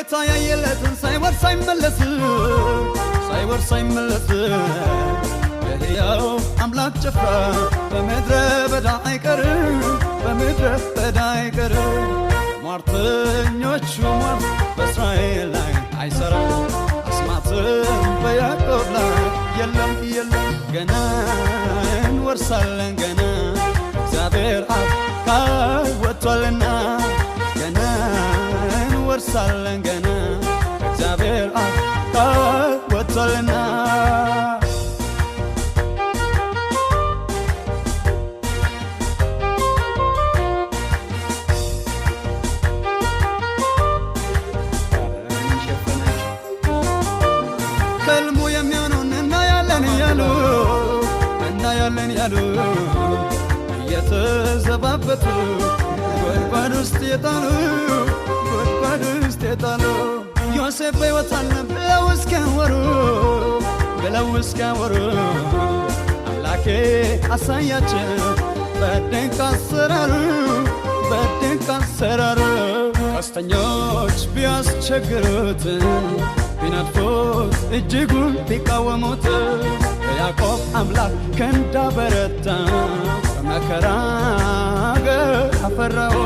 ጌታ ያየለትን ሳይወርስ አይመለስ የሕያው አምላክ ጭፍራ በምድረ በዳ አይቀርም ሟርተኞቹ ሟርት በእስራኤል ላይ አይሠራም አስማትም በያዕቆብ ላይ የለም ገና እንወርሳለን ገና እግዚአብሔር አብ ቃል ወጥቶአልና ገና እንወርሳለን ገና እግዚአብሔር አብ ቃል ወጥቶአልና ከልሙ የሚሆነውን እናያለን ያሉ እየተዘባበቱ ጉድጓድ ውስጥ የጣሉ ዮሴፍ በሕይወት አለ ብለው እስኪያወሩ አምላኬ አሳያቸው በድንቅ አሰራሩ ቀስተኞች ቢያስቸግሩት ቢነድፉት እጅጉን ቢቃወሙት ያዕቆብ አምላክ ክንድ አበረታ በመከራ አገር አፈራው